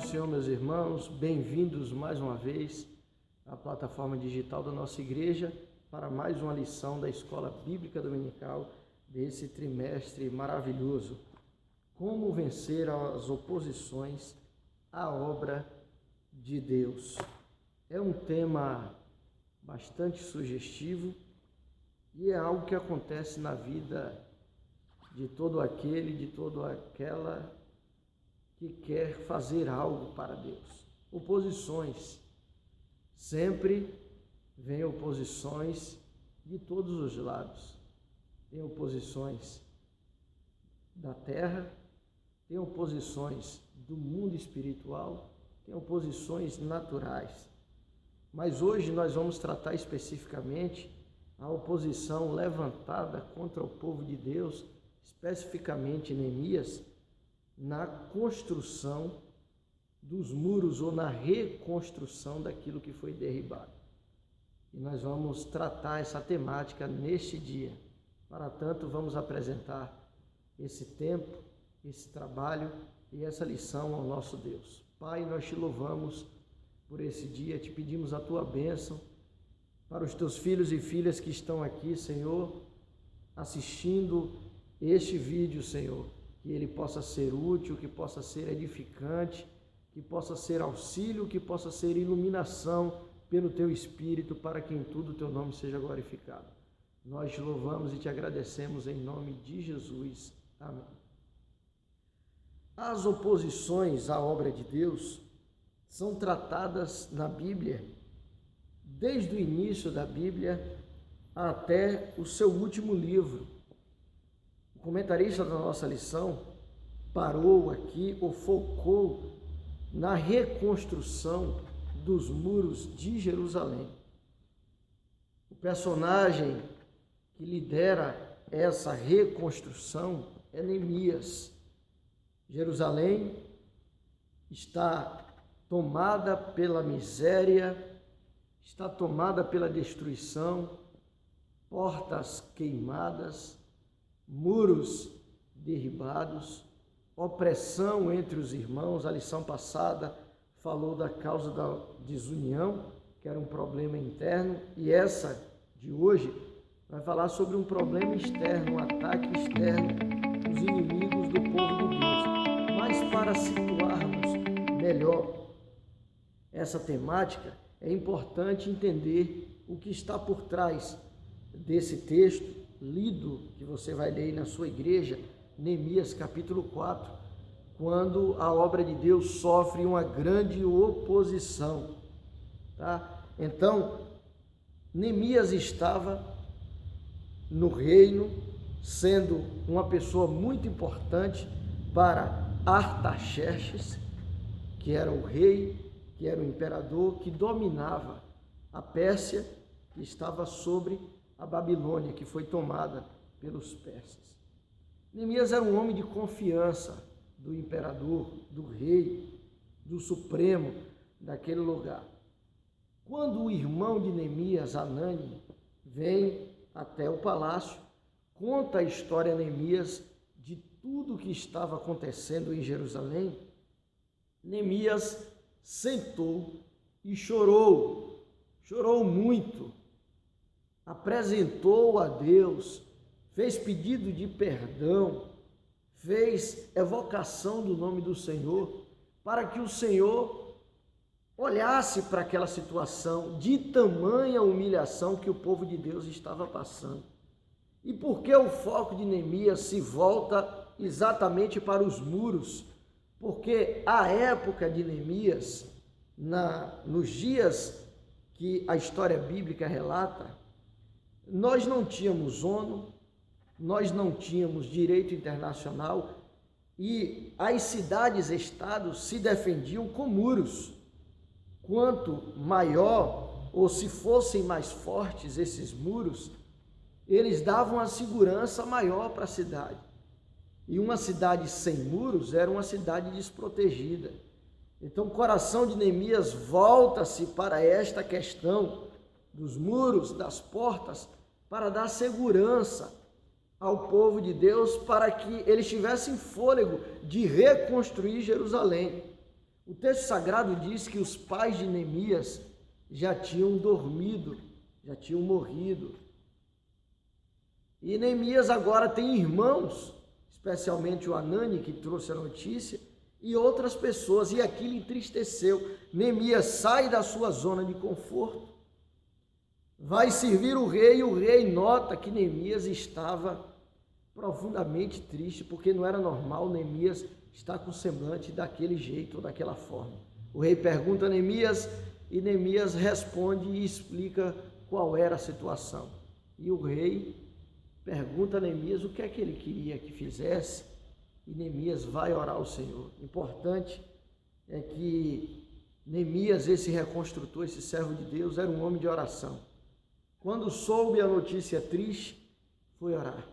do Senhor, meus irmãos, bem-vindos mais uma vez à plataforma digital da nossa igreja para mais uma lição da Escola Bíblica Dominical desse trimestre maravilhoso. Como vencer as oposições à obra de Deus? É um tema bastante sugestivo e é algo que acontece na vida de todo aquele, de toda aquela que quer fazer algo para Deus. Oposições. Sempre vem oposições de todos os lados. Tem oposições da terra, tem oposições do mundo espiritual, tem oposições naturais. Mas hoje nós vamos tratar especificamente a oposição levantada contra o povo de Deus, especificamente Neemias, na construção dos muros ou na reconstrução daquilo que foi derribado. E nós vamos tratar essa temática neste dia. Para tanto, vamos apresentar esse tempo, esse trabalho e essa lição ao nosso Deus. Pai, nós te louvamos por esse dia, te pedimos a tua bênção para os teus filhos e filhas que estão aqui, Senhor, assistindo este vídeo, Senhor, que ele possa ser útil, que possa ser edificante, que possa ser auxílio, que possa ser iluminação pelo teu Espírito, para que em tudo o teu nome seja glorificado. Nós te louvamos e te agradecemos em nome de Jesus. Amém. As oposições à obra de Deus são tratadas na Bíblia, desde o início da Bíblia até o seu último livro. O comentarista da nossa lição parou aqui ou focou na reconstrução dos muros de Jerusalém. O personagem que lidera essa reconstrução é Neemias. Jerusalém está tomada pela miséria, está tomada pela destruição, portas queimadas, muros derribados, opressão entre os irmãos. A lição passada falou da causa da desunião, que era um problema interno, e essa de hoje vai falar sobre um problema externo, um ataque externo dos inimigos do povo de Deus. Mas para situarmos melhor essa temática, é importante entender o que está por trás desse texto lido, que você vai ler na sua igreja, Neemias capítulo 4, quando a obra de Deus sofre uma grande oposição. Tá? Então, Neemias estava no reino, sendo uma pessoa muito importante para Artaxerxes, que era o rei, que era o imperador, que dominava a Pérsia, que estava sobre a Babilônia, que foi tomada pelos persas. Neemias era um homem de confiança do imperador, do rei, do supremo daquele lugar. Quando o irmão de Neemias, Hanani, vem até o palácio, conta a história a Neemias de tudo o que estava acontecendo em Jerusalém, Neemias sentou e chorou muito, apresentou a Deus, fez pedido de perdão, fez evocação do nome do Senhor, para que o Senhor olhasse para aquela situação de tamanha humilhação que o povo de Deus estava passando. E por que o foco de Neemias se volta exatamente para os muros? Porque a época de Neemias, nos dias que a história bíblica relata, nós não tínhamos ONU, nós não tínhamos direito internacional e as cidades-estados se defendiam com muros. Quanto maior, ou se fossem mais fortes esses muros, eles davam a segurança maior para a cidade. E uma cidade sem muros era uma cidade desprotegida. Então o coração de Neemias volta-se para esta questão dos muros, das portas, para dar segurança ao povo de Deus, para que eles tivessem fôlego de reconstruir Jerusalém. O texto sagrado diz que os pais de Neemias já tinham dormido, já tinham morrido. E Neemias agora tem irmãos, especialmente o Anani, que trouxe a notícia, e outras pessoas, e aquilo entristeceu. Neemias sai da sua zona de conforto, vai servir o rei, e o rei nota que Neemias estava profundamente triste, porque não era normal Neemias estar com o semblante daquele jeito ou daquela forma. O rei pergunta a Neemias, e Neemias responde e explica qual era a situação. E o rei pergunta a Neemias o que é que ele queria que fizesse, e Neemias vai orar ao Senhor. Importante é que Neemias, esse reconstrutor, esse servo de Deus, era um homem de oração. Quando soube a notícia triste, foi orar.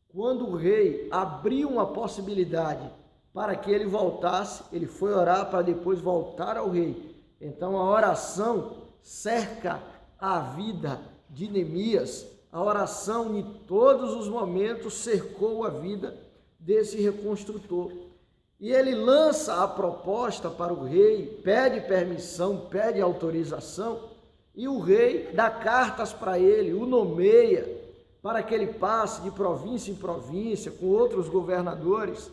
Quando o rei abriu uma possibilidade para que ele voltasse, ele foi orar para depois voltar ao rei. Então a oração cerca a vida de Neemias. A oração, em todos os momentos, cercou a vida desse reconstrutor. E ele lança a proposta para o rei, pede permissão, pede autorização, e o rei dá cartas para ele, o nomeia para que ele passe de província em província com outros governadores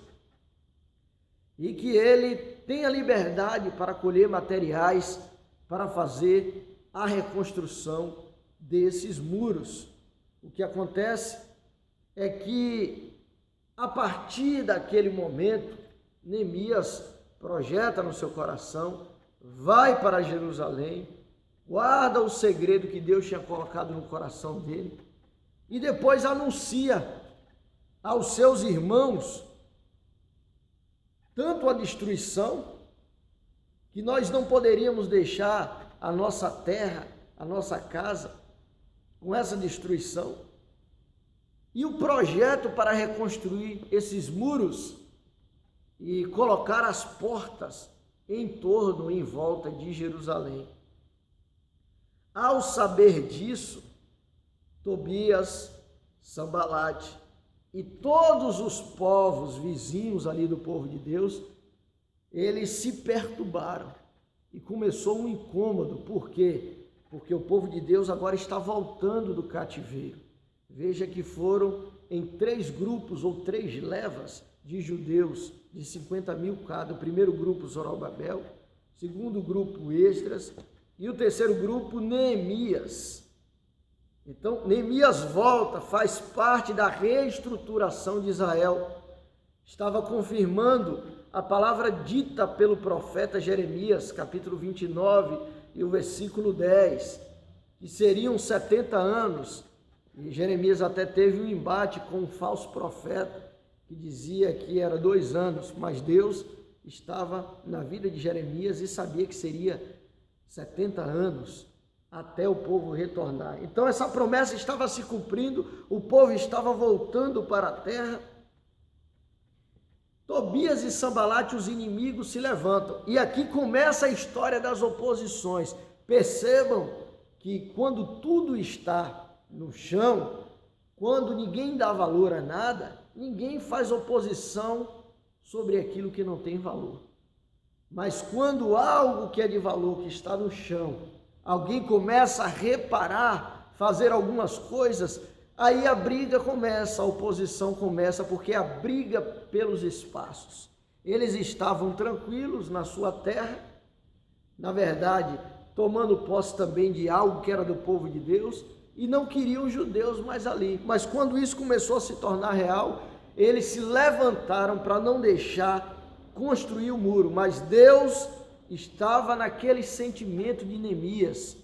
e que ele tenha liberdade para colher materiais para fazer a reconstrução desses muros. O que acontece é que, a partir daquele momento, Neemias projeta no seu coração, vai para Jerusalém, guarda o segredo que Deus tinha colocado no coração dele e depois anuncia aos seus irmãos tanto a destruição, que nós não poderíamos deixar a nossa terra, a nossa casa, com essa destruição, e o projeto para reconstruir esses muros e colocar as portas em torno, em volta de Jerusalém. Ao saber disso, Tobias, Sanbalate e todos os povos vizinhos ali do povo de Deus, eles se perturbaram e começou um incômodo. Por quê? Porque o povo de Deus agora está voltando do cativeiro. Veja que foram em 3 grupos ou 3 levas de judeus, de 50 mil cada. O primeiro grupo, Zorobabel, o segundo grupo, Esdras, e o terceiro grupo, Neemias. Então, Neemias volta, faz parte da reestruturação de Israel. Estava confirmando a palavra dita pelo profeta Jeremias, capítulo 29 e o versículo 10, que seriam 70 anos. E Jeremias até teve um embate com um falso profeta que dizia que era 2 anos, mas Deus estava na vida de Jeremias e sabia que seria 70 anos até o povo retornar. Então essa promessa estava se cumprindo, o povo estava voltando para a terra. Tobias e Sanbalate, os inimigos, se levantam. E aqui começa a história das oposições. Percebam que quando tudo está no chão, quando ninguém dá valor a nada, ninguém faz oposição sobre aquilo que não tem valor. Mas quando algo que é de valor, que está no chão, alguém começa a reparar, fazer algumas coisas, aí a briga começa, a oposição começa, porque é a briga pelos espaços. Eles estavam tranquilos na sua terra, na verdade, tomando posse também de algo que era do povo de Deus, e não queriam judeus mais ali. Mas quando isso começou a se tornar real, eles se levantaram para não deixar construir o muro, mas Deus estava naquele sentimento de Neemias.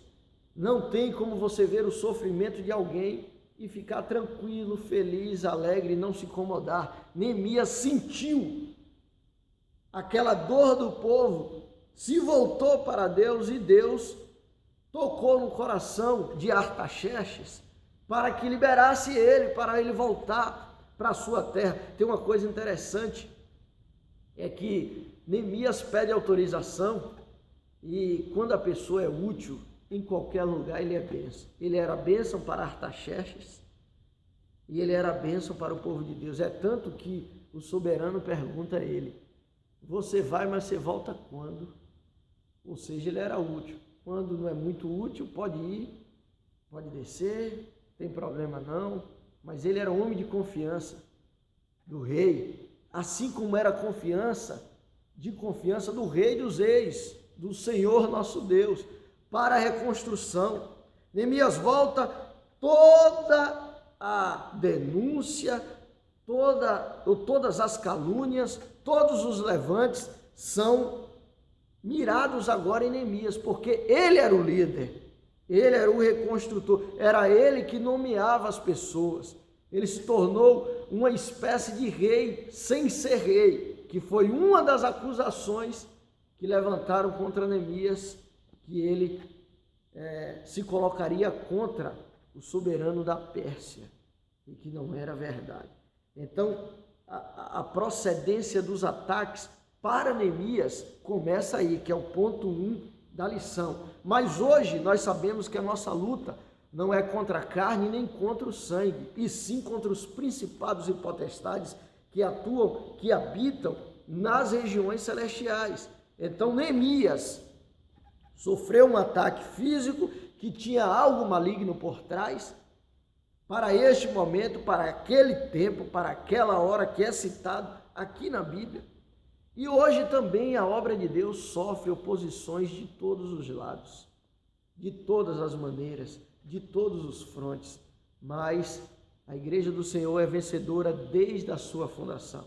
Não tem como você ver o sofrimento de alguém e ficar tranquilo, feliz, alegre, não se incomodar. Neemias sentiu aquela dor do povo, se voltou para Deus e Deus tocou no coração de Artaxerxes para que liberasse ele, para ele voltar para a sua terra. Tem uma coisa interessante, é que Neemias pede autorização e quando a pessoa é útil, em qualquer lugar ele é bênção. Ele era bênção para Artaxerxes e ele era bênção para o povo de Deus. É tanto que o soberano pergunta a ele: Você vai, mas você volta quando? Ou seja, ele era útil. Quando não é muito útil, pode ir, pode descer, tem problema não. Mas ele era homem de confiança do rei, assim como era de confiança do Rei dos Reis, do Senhor nosso Deus, para a reconstrução. Neemias volta, toda a denúncia, todas as calúnias, todos os levantes são mirados agora em Neemias, porque ele era o líder, ele era o reconstrutor, era ele que nomeava as pessoas. Ele se tornou uma espécie de rei sem ser rei, que foi uma das acusações que levantaram contra Neemias, que ele se colocaria contra o soberano da Pérsia, e que não era verdade. Então, a procedência dos ataques para Neemias começa aí, que é o ponto 1 da lição. Mas hoje nós sabemos que a nossa luta não é contra a carne nem contra o sangue, e sim contra os principados e potestades que atuam, que habitam nas regiões celestiais. Então Neemias sofreu um ataque físico que tinha algo maligno por trás. Para este momento, para aquele tempo, para aquela hora que é citado aqui na Bíblia. E hoje também a obra de Deus sofre oposições de todos os lados, de todas as maneiras, de todos os frontes, mas a igreja do Senhor é vencedora desde a sua fundação.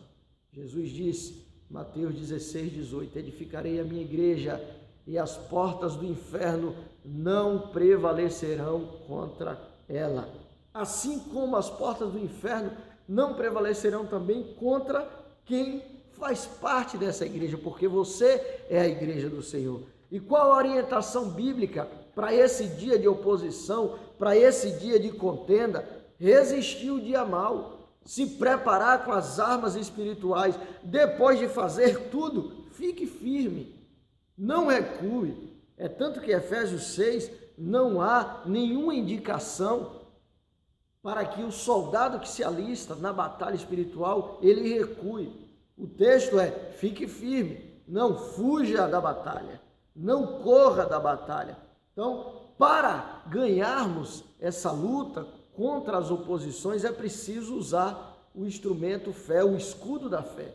Jesus disse, Mateus 16, 18, edificarei a minha igreja e as portas do inferno não prevalecerão contra ela. Assim como as portas do inferno não prevalecerão também contra quem faz parte dessa igreja, porque você é a igreja do Senhor. E qual a orientação bíblica para esse dia de oposição, para esse dia de contenda? Resistir o dia mau, se preparar com as armas espirituais. Depois de fazer tudo, fique firme, não recue. É tanto que Efésios 6 não há nenhuma indicação para que o soldado que se alista na batalha espiritual, ele recue. O texto é, fique firme, não fuja da batalha, não corra da batalha. Então, para ganharmos essa luta contra as oposições, é preciso usar o instrumento fé, o escudo da fé,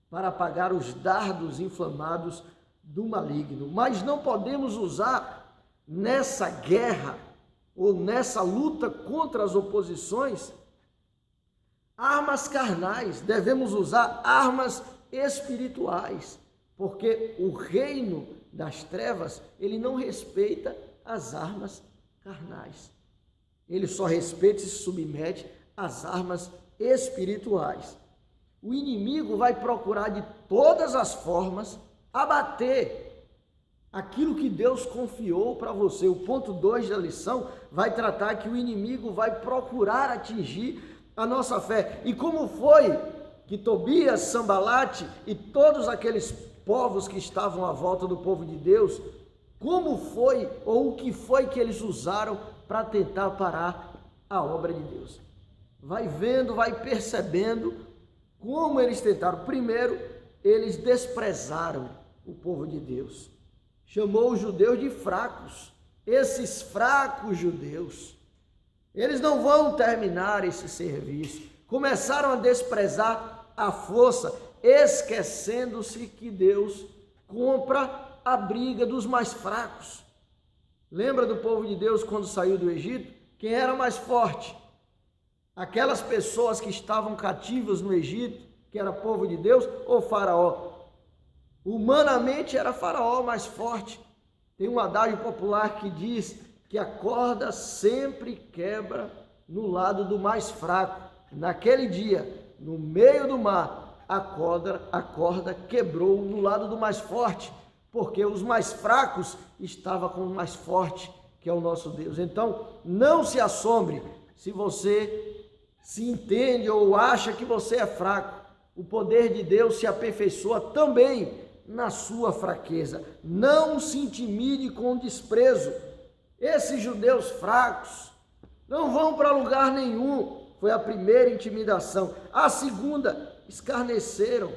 para apagar os dardos inflamados do maligno. Mas não podemos usar nessa guerra ou nessa luta contra as oposições armas carnais, devemos usar armas espirituais, porque o reino das trevas, ele não respeita as armas carnais, ele só respeita e se submete às armas espirituais. O inimigo vai procurar de todas as formas abater aquilo que Deus confiou para você. O ponto 2 da lição vai tratar que o inimigo vai procurar atingir a nossa fé. E como foi que Tobias, Sambalate e todos aqueles povos que estavam à volta do povo de Deus, como foi ou o que foi que eles usaram para tentar parar a obra de Deus? Vai vendo, vai percebendo como eles tentaram. Primeiro, eles desprezaram o povo de Deus. Chamou os judeus de fracos. Esses fracos judeus, eles não vão terminar esse serviço. Começaram a desprezar a força, esquecendo-se que Deus compra a briga dos mais fracos. Lembra do povo de Deus quando saiu do Egito? Quem era mais forte? Aquelas pessoas que estavam cativas no Egito, que era povo de Deus, ou Faraó? Humanamente era Faraó mais forte. Tem um adágio popular que diz que a corda sempre quebra no lado do mais fraco. Naquele dia, no meio do mar, a corda quebrou no lado do mais forte, porque os mais fracos estavam com o mais forte, que é o nosso Deus. Então, não se assombre se você se entende ou acha que você é fraco. O poder de Deus se aperfeiçoa também na sua fraqueza. Não se intimide com desprezo. Esses judeus fracos não vão para lugar nenhum. Foi a primeira intimidação. A segunda, escarneceram.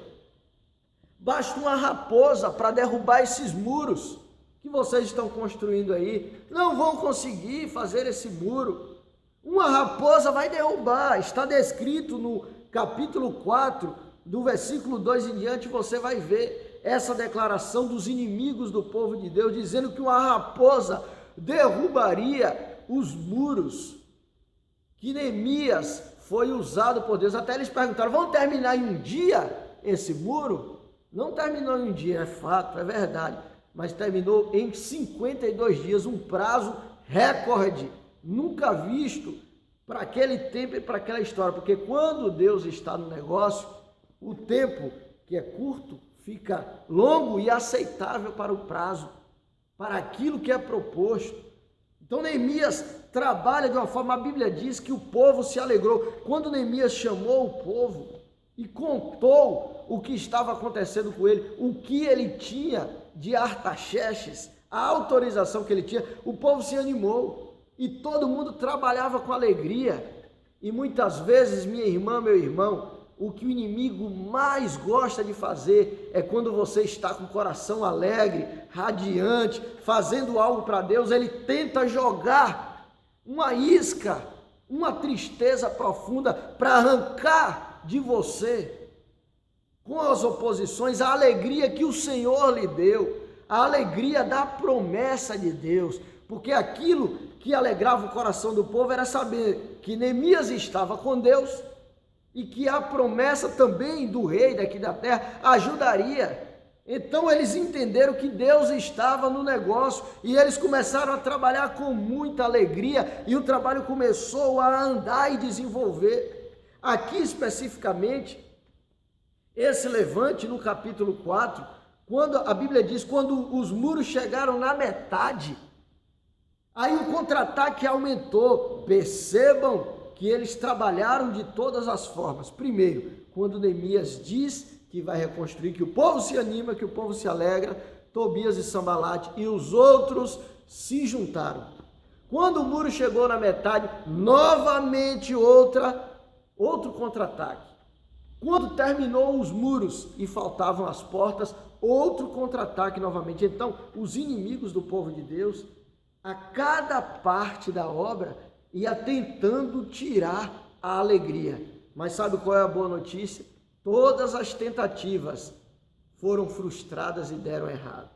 Basta uma raposa para derrubar esses muros que vocês estão construindo aí. Não vão conseguir fazer esse muro. Uma raposa vai derrubar. Está descrito no capítulo 4, do versículo 2 em diante, você vai ver essa declaração dos inimigos do povo de Deus, dizendo que uma raposa derrubaria os muros, que Neemias foi usado por Deus. Até eles perguntaram, vão terminar em um dia esse muro? Não terminou em um dia, é fato, é verdade, mas terminou em 52 dias, um prazo recorde, nunca visto para aquele tempo e para aquela história, porque quando Deus está no negócio, o tempo que é curto fica longo e aceitável para o prazo, para aquilo que é proposto. Então Neemias trabalha de uma forma, a Bíblia diz que o povo se alegrou. Quando Neemias chamou o povo e contou o que estava acontecendo com ele, o que ele tinha de Artaxerxes, a autorização que ele tinha, o povo se animou e todo mundo trabalhava com alegria. E muitas vezes, minha irmã, meu irmão, o que o inimigo mais gosta de fazer é quando você está com o coração alegre, radiante, fazendo algo para Deus, ele tenta jogar uma isca, uma tristeza profunda para arrancar de você, com as oposições, a alegria que o Senhor lhe deu, a alegria da promessa de Deus, porque aquilo que alegrava o coração do povo era saber que Neemias estava com Deus e que a promessa também do rei daqui da terra ajudaria. Então eles entenderam que Deus estava no negócio e eles começaram a trabalhar com muita alegria e o trabalho começou a andar e desenvolver. Aqui especificamente, esse levante no capítulo 4, quando a Bíblia diz, quando os muros chegaram na metade, aí o contra-ataque aumentou. Percebam que eles trabalharam de todas as formas. Primeiro, quando Neemias diz que vai reconstruir, que o povo se anima, que o povo se alegra, Tobias e Sambalate e os outros se juntaram. Quando o muro chegou na metade, novamente outro contra-ataque. Quando terminou os muros e faltavam as portas, outro contra-ataque novamente. Então, os inimigos do povo de Deus, a cada parte da obra, ia tentando tirar a alegria. Mas sabe qual é a boa notícia? Todas as tentativas foram frustradas e deram erradas.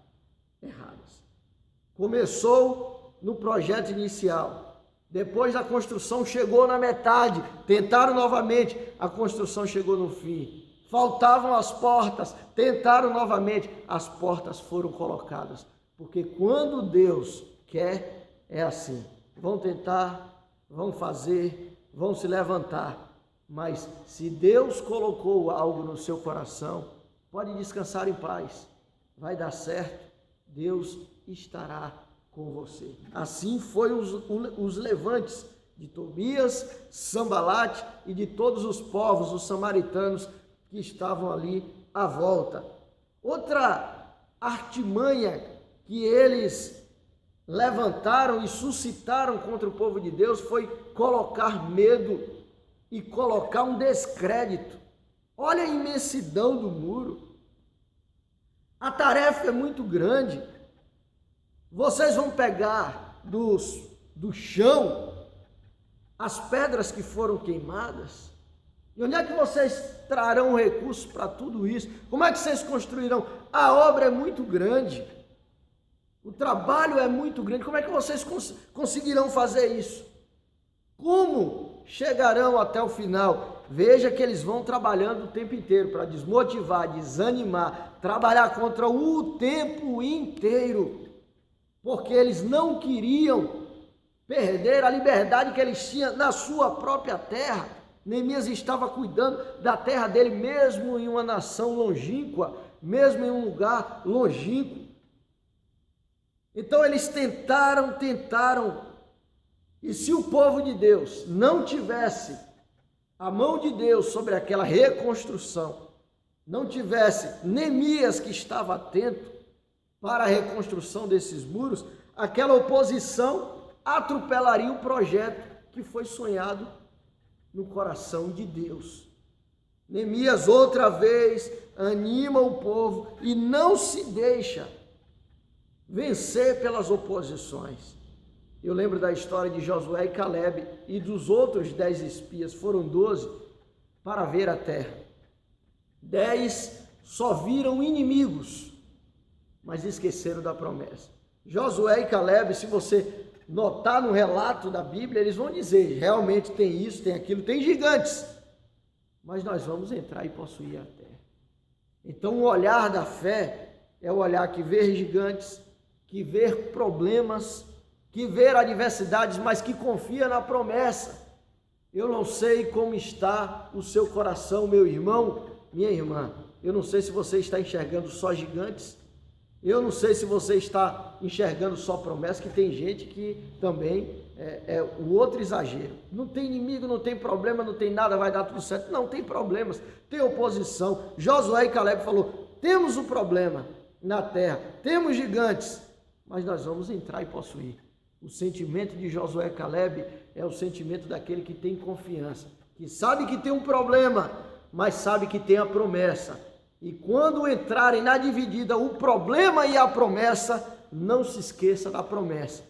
Começou no projeto inicial. Depois a construção chegou na metade, tentaram novamente, a construção chegou no fim. Faltavam as portas, tentaram novamente, as portas foram colocadas. Porque quando Deus quer, é assim. Vão tentar, vão fazer, vão se levantar. Mas se Deus colocou algo no seu coração, pode descansar em paz. Vai dar certo, Deus estará com você. Assim foi os levantes de Tobias, Sambalate e de todos os povos, os samaritanos que estavam ali à volta. Outra artimanha que eles levantaram e suscitaram contra o povo de Deus foi colocar medo e colocar um descrédito. Olha a imensidão do muro. A tarefa é muito grande. Vocês vão pegar do chão as pedras que foram queimadas? E onde é que vocês trarão recursos para tudo isso? Como é que vocês construirão? A obra é muito grande. O trabalho é muito grande. Como é que vocês conseguirão fazer isso? Como chegarão até o final? Veja que eles vão trabalhando o tempo inteiro para desmotivar, desanimar, trabalhar contra o tempo inteiro. Porque eles não queriam perder a liberdade que eles tinham na sua própria terra. Neemias estava cuidando da terra dele, mesmo em uma nação longínqua, mesmo em um lugar longínquo. Então eles tentaram, e se o povo de Deus não tivesse a mão de Deus sobre aquela reconstrução, não tivesse Neemias que estava atento para a reconstrução desses muros, aquela oposição atropelaria o projeto que foi sonhado no coração de Deus. Neemias outra vez anima o povo e não se deixa vencer pelas oposições. Eu lembro da história de Josué e Calebe e dos outros 10 espias, foram 12, para ver a terra. 10 só viram inimigos, mas esqueceram da promessa. Josué e Calebe, se você notar no relato da Bíblia, eles vão dizer, realmente tem isso, tem aquilo, tem gigantes, mas nós vamos entrar e possuir a terra. Então o olhar da fé é o olhar que vê gigantes, que vê problemas, que vê adversidades, mas que confia na promessa. Eu não sei como está o seu coração, meu irmão, minha irmã. Eu não sei se você está enxergando só gigantes. Eu não sei se você está enxergando só promessa, que tem gente que também é o outro exagero. Não tem inimigo, não tem problema, não tem nada, vai dar tudo certo. Não, tem problemas, tem oposição. Josué e Calebe falou, temos um problema na terra, temos gigantes, mas nós vamos entrar e possuir. O sentimento de Josué e Calebe é o sentimento daquele que tem confiança, que sabe que tem um problema, mas sabe que tem a promessa. E quando entrarem na dividida o problema e a promessa, não se esqueça da promessa.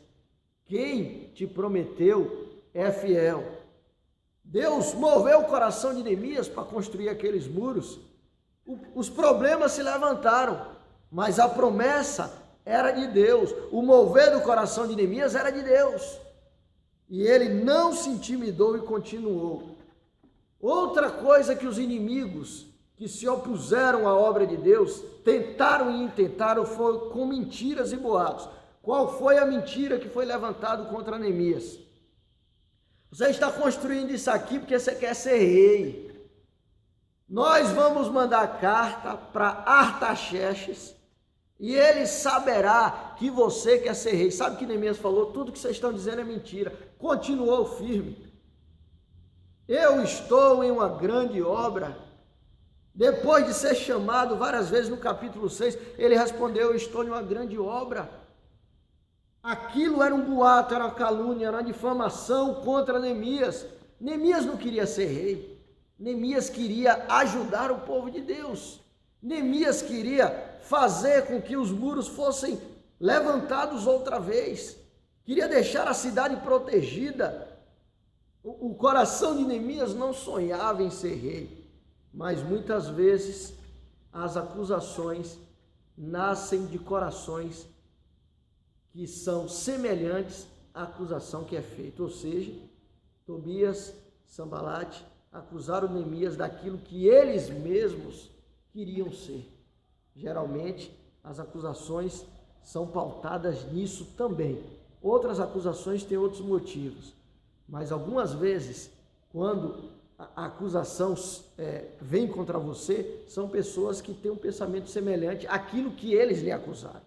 Quem te prometeu é fiel. Deus moveu o coração de Neemias para construir aqueles muros. Os problemas se levantaram, mas a promessa era de Deus. O mover do coração de Neemias era de Deus. E ele não se intimidou e continuou. Outra coisa que os inimigos que se opuseram à obra de Deus tentaram e intentaram foi com mentiras e boatos. Qual foi a mentira que foi levantada contra Neemias? Você está construindo isso aqui porque você quer ser rei. Nós vamos mandar carta para Artaxerxes e ele saberá que você quer ser rei. Sabe o que Neemias falou? Tudo que vocês estão dizendo é mentira. Continuou firme. Eu estou em uma grande obra. Depois de ser chamado várias vezes no capítulo 6, ele respondeu, eu estou em uma grande obra. Aquilo era um boato, era uma calúnia, era uma difamação contra Neemias. Neemias não queria ser rei. Neemias queria ajudar o povo de Deus. Neemias queria fazer com que os muros fossem levantados outra vez. Queria deixar a cidade protegida. O coração de Neemias não sonhava em ser rei. Mas muitas vezes as acusações nascem de corações que são semelhantes à acusação que é feita. Ou seja, Tobias, Sambalate acusaram Neemias daquilo que eles mesmos queriam ser. Geralmente as acusações são pautadas nisso também. Outras acusações têm outros motivos. Mas algumas vezes, quando a acusação vem contra você, são pessoas que têm um pensamento semelhante àquilo que eles lhe acusaram.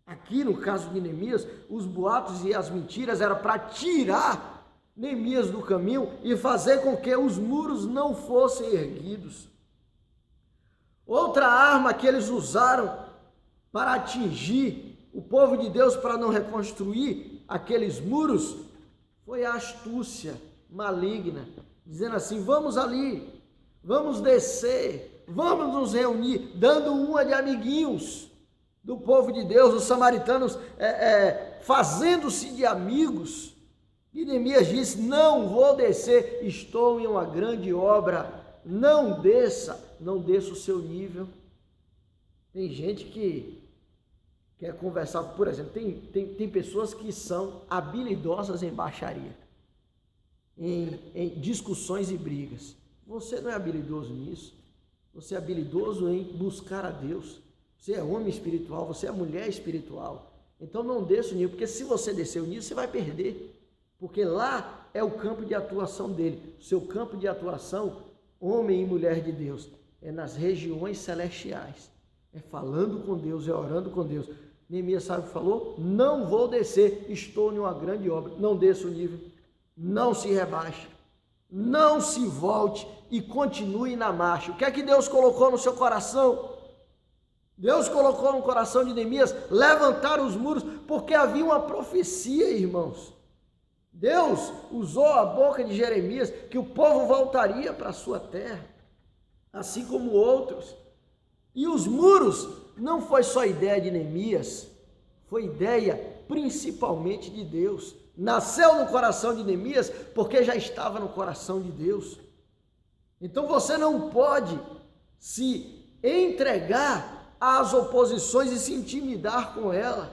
Aqui no caso de Neemias, os boatos e as mentiras eram para tirar Neemias do caminho e fazer com que os muros não fossem erguidos. Outra arma que eles usaram para atingir o povo de Deus, para não reconstruir aqueles muros, foi a astúcia maligna, dizendo assim, vamos ali, vamos descer, vamos nos reunir, dando uma de amiguinhos do povo de Deus, os samaritanos fazendo-se de amigos. E Neemias disse, não vou descer, estou em uma grande obra, não desça o seu nível. Tem gente que quer conversar, por exemplo, tem pessoas que são habilidosas em baixaria, em discussões e brigas. Você não é habilidoso nisso, você é habilidoso em buscar a Deus. Você é homem espiritual, você é mulher espiritual. Então não desça o nível, porque se você descer o nível, você vai perder. Porque lá é o campo de atuação dele. O seu campo de atuação, homem e mulher de Deus, é nas regiões celestiais. É falando com Deus, é orando com Deus. Neemias sabe o que falou? Não vou descer, estou em uma grande obra. Não desça o nível, não se rebaixe, não se volte e continue na marcha. O que é que Deus colocou no seu coração? Deus colocou no coração de Neemias levantar os muros, porque havia uma profecia, irmãos. Deus usou a boca de Jeremias que o povo voltaria para a sua terra. assim como outros. E os muros não foi só ideia de Neemias, foi ideia principalmente de Deus. Nasceu no coração de Neemias porque já estava no coração de Deus. Então você não pode se entregar às oposições e se intimidar com ela.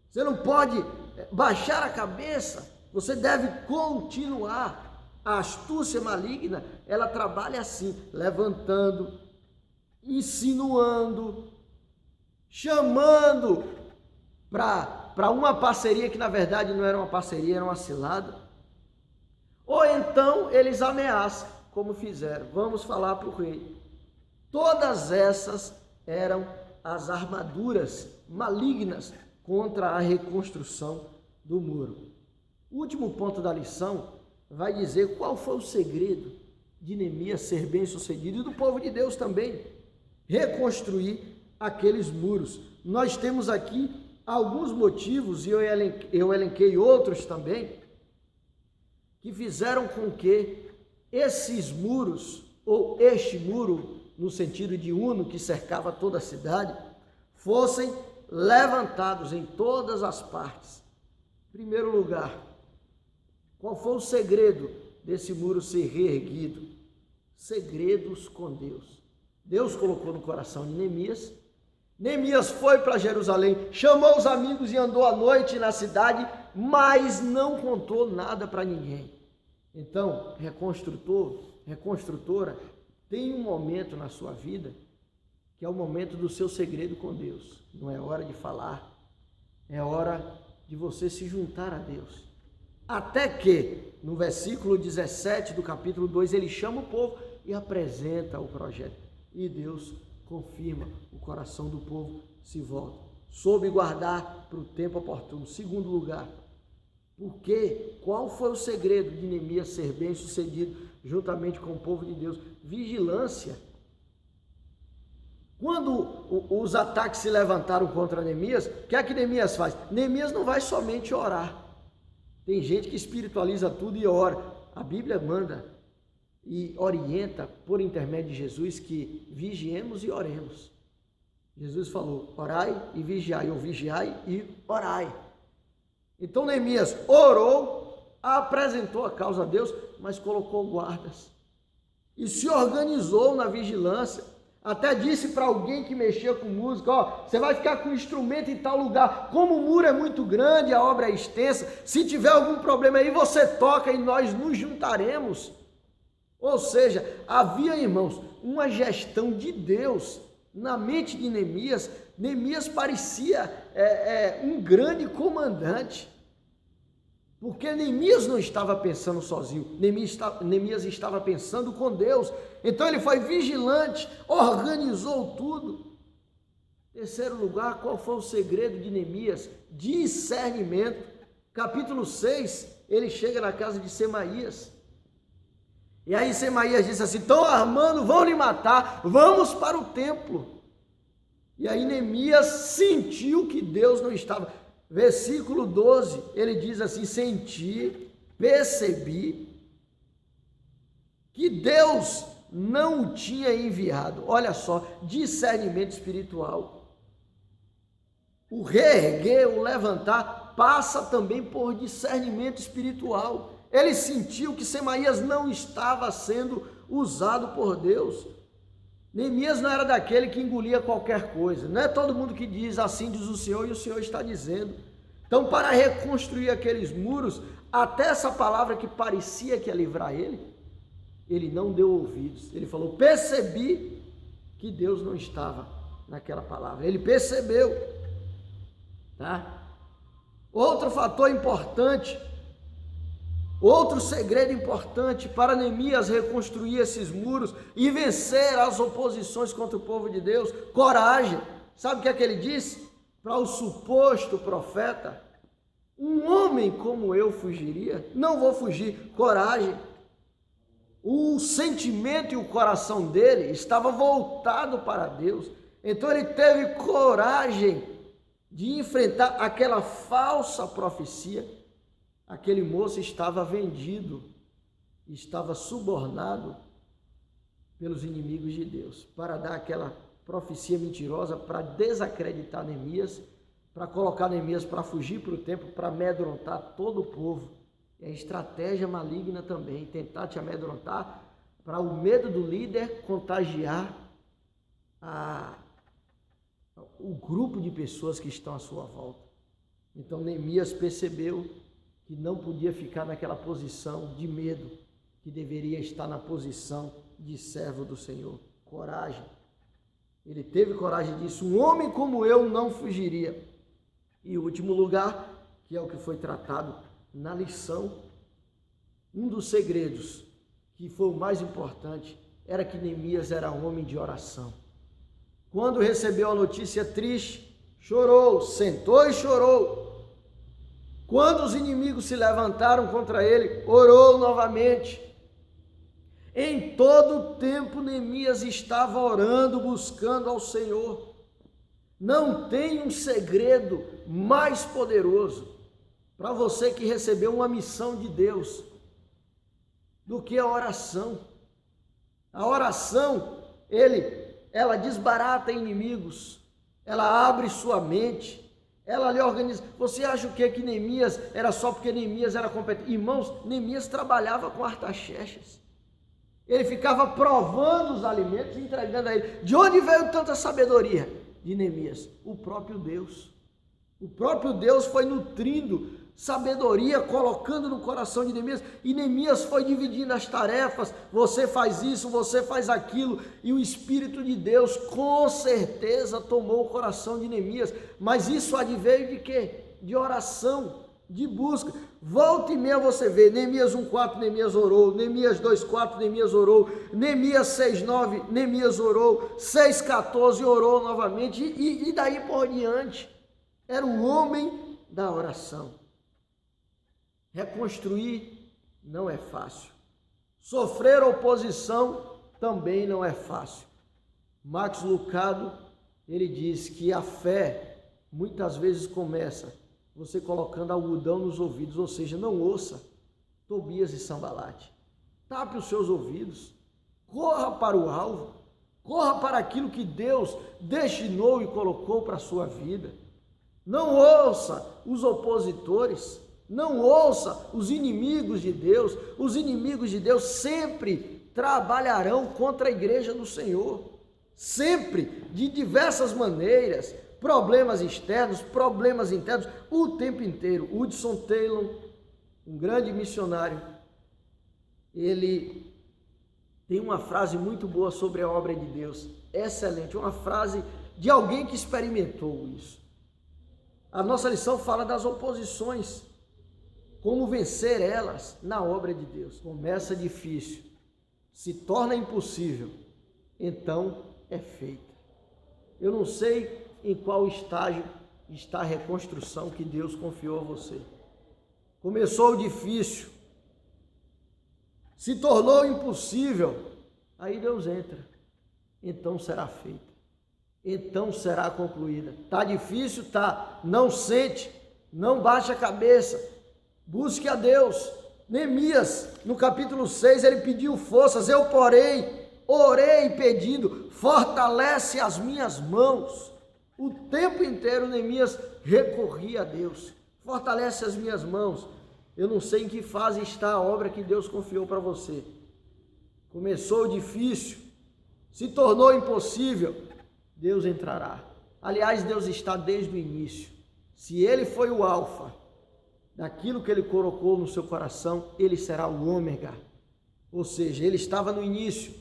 Você não pode baixar a cabeça, você deve continuar. A astúcia maligna, ela trabalha assim, levantando, insinuando, chamando para uma parceria que na verdade não era uma parceria, era uma cilada. Ou então eles ameaçam, como fizeram. Vamos falar para o rei. Todas essas eram as armaduras malignas contra a reconstrução do muro. O último ponto da lição vai dizer qual foi o segredo de Neemias ser bem sucedido e do povo de Deus também reconstruir aqueles muros. Nós temos aqui alguns motivos, e eu elenquei outros também, que fizeram com que esses muros, ou este muro, no sentido de uno, que cercava toda a cidade, fossem levantados em todas as partes. Em primeiro lugar, qual foi o segredo desse muro ser reerguido? Segredos com Deus. Deus colocou no coração de Neemias. Neemias foi para Jerusalém, chamou os amigos e andou à noite na cidade, mas não contou nada para ninguém. Então, reconstrutora, tem um momento na sua vida que é o momento do seu segredo com Deus. Não é hora de falar, é hora de você se juntar a Deus. Até que, no versículo 17 do capítulo 2, ele chama o povo e apresenta o projeto. E Deus confirma, o coração do povo se volta. Soube guardar para o tempo oportuno. Segundo lugar, porque qual foi o segredo de Neemias ser bem sucedido juntamente com o povo de Deus? Vigilância. Quando os ataques se levantaram contra Neemias, o que é que Neemias faz? Neemias não vai somente orar. Tem gente que espiritualiza tudo e ora. A Bíblia manda e orienta por intermédio de Jesus que vigiemos e oremos. Jesus falou, orai e vigiai, ou vigiai e orai. Então Neemias orou, apresentou a causa a Deus, mas colocou guardas. E se organizou na vigilância. Até disse para alguém que mexia com música, ó, você vai ficar com o instrumento em tal lugar. Como o muro é muito grande, a obra é extensa, se tiver algum problema aí, você toca e nós nos juntaremos. Ou seja, havia, irmãos, uma gestão de Deus na mente de Neemias. Neemias parecia um grande comandante, porque Neemias não estava pensando sozinho, Neemias estava pensando com Deus. Então ele foi vigilante, organizou tudo. Terceiro lugar, qual foi o segredo de Neemias? Discernimento. Capítulo 6, ele chega na casa de Semaías. E aí Semaías disse assim, estão armando, vão lhe matar, vamos para o templo. E aí Neemias sentiu que Deus não estava. Versículo 12, ele diz assim, senti, percebi que Deus não o tinha enviado. Olha só, discernimento espiritual. O reerguer, o levantar, passa também por discernimento espiritual. Ele sentiu que Semaías não estava sendo usado por Deus. Neemias não era daquele que engolia qualquer coisa. Não é todo mundo que diz assim diz o Senhor e o Senhor está dizendo. Então, para reconstruir aqueles muros, até essa palavra que parecia que ia livrar ele não deu ouvidos. Ele falou, percebi que Deus não estava naquela palavra. Ele percebeu. Tá? Outro fator importante, outro segredo importante para Neemias reconstruir esses muros e vencer as oposições contra o povo de Deus, coragem. Sabe o que é que ele disse? Para o suposto profeta, um homem como eu fugiria? Não vou fugir, coragem. O sentimento e o coração dele estava voltado para Deus, então ele teve coragem de enfrentar aquela falsa profecia. Aquele moço estava vendido, estava subornado pelos inimigos de Deus, para dar aquela profecia mentirosa, para desacreditar Neemias, para colocar Neemias para fugir para o templo, para amedrontar todo o povo. É estratégia maligna também, tentar te amedrontar, para o medo do líder contagiar o grupo de pessoas que estão à sua volta. Então Neemias percebeu que não podia ficar naquela posição de medo, que deveria estar na posição de servo do Senhor. Coragem. Ele teve coragem disso. Um homem como eu não fugiria. E o último lugar, que é o que foi tratado na lição, um dos segredos, que foi o mais importante, era que Neemias era homem de oração. Quando recebeu a notícia triste, chorou, sentou e chorou. Quando os inimigos se levantaram contra ele, orou novamente. Em todo o tempo, Neemias estava orando, buscando ao Senhor. Não tem um segredo mais poderoso para você que recebeu uma missão de Deus do que a oração. A oração, ela desbarata inimigos, ela abre sua mente, ela lhe organiza. Você acha o que Neemias era só porque Neemias era competente? Irmãos, Neemias trabalhava com Artaxerxes. Ele ficava provando os alimentos e entregando a ele. De onde veio tanta sabedoria de Neemias? O próprio Deus. O próprio Deus foi nutrindo sabedoria, colocando no coração de Neemias, e Neemias foi dividindo as tarefas. Você faz isso, você faz aquilo, e o Espírito de Deus com certeza tomou o coração de Neemias. Mas isso adveio de quê? De oração, de busca. Volta e meia você vê, Neemias 1,4, Neemias orou, Neemias 2,4, Neemias orou, Neemias 6,9, Neemias orou, 6,14 orou novamente, e daí por diante. Era um homem da oração. Reconstruir não é fácil. Sofrer oposição também não é fácil. Max Lucado, ele diz que a fé muitas vezes começa você colocando algodão nos ouvidos, ou seja, não ouça Tobias e Sambalate. Tape os seus ouvidos, corra para o alvo, corra para aquilo que Deus destinou e colocou para a sua vida. Não ouça os opositores, não ouça os inimigos de Deus. Os inimigos de Deus sempre trabalharão contra a igreja do Senhor, sempre, de diversas maneiras, problemas externos, problemas internos, o tempo inteiro. Hudson Taylor, um grande missionário, ele tem uma frase muito boa sobre a obra de Deus, excelente, uma frase de alguém que experimentou isso. A nossa lição fala das oposições, como vencer elas na obra de Deus. Começa difícil, se torna impossível, então é feita. Eu não sei em qual estágio está a reconstrução que Deus confiou a você. Começou difícil, se tornou impossível, aí Deus entra, então será feita, então será concluída. Está difícil? Tá, não sente, não baixe a cabeça, busque a Deus. Neemias, no capítulo 6, ele pediu forças. Eu, porém, orei pedindo, fortalece as minhas mãos. O tempo inteiro Neemias recorria a Deus, fortalece as minhas mãos. Eu não sei em que fase está a obra que Deus confiou para você. Começou difícil, se tornou impossível, Deus entrará. Aliás, Deus está desde o início. Se Ele foi o alfa, daquilo que Ele colocou no seu coração, Ele será o ômega. Ou seja, Ele estava no início,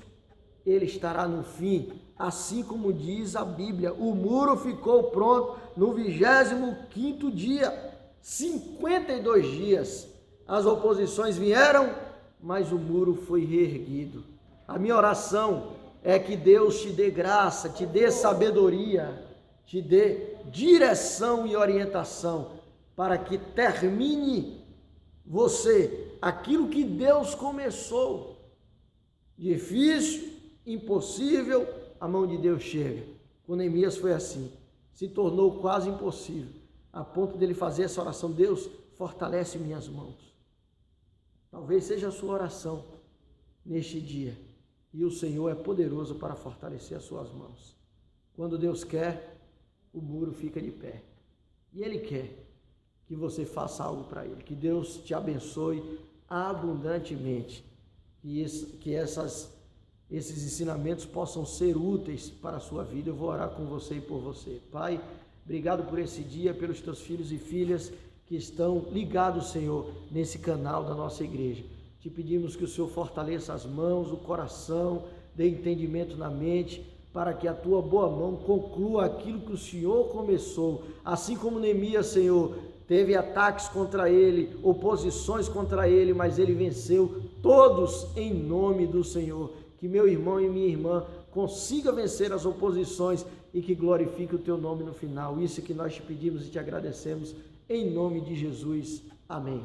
Ele estará no fim. Assim como diz a Bíblia, o muro ficou pronto no 25º dia. 52 dias as oposições vieram, mas o muro foi reerguido. A minha oração é que Deus te dê graça, te dê sabedoria, te dê direção e orientação, para que termine você aquilo que Deus começou. Difícil, impossível, a mão de Deus chega. Com Neemias foi assim, se tornou quase impossível, a ponto dele fazer essa oração: Deus, fortalece minhas mãos. Talvez seja a sua oração neste dia. e o Senhor é poderoso para fortalecer as suas mãos. Quando Deus quer, o muro fica de pé. E Ele quer que você faça algo para Ele. Que Deus te abençoe abundantemente. Que esses ensinamentos possam ser úteis para a sua vida. Eu vou orar com você e por você. Pai, obrigado por esse dia, pelos teus filhos e filhas que estão ligados, Senhor, nesse canal da nossa igreja. Te pedimos que o Senhor fortaleça as mãos, o coração, dê entendimento na mente, para que a tua boa mão conclua aquilo que o Senhor começou. Assim como Neemias, Senhor, teve ataques contra ele, oposições contra ele, mas ele venceu todos em nome do Senhor. Que meu irmão e minha irmã consiga vencer as oposições e que glorifique o teu nome no final. Isso que nós te pedimos e te agradecemos em nome de Jesus. Amém.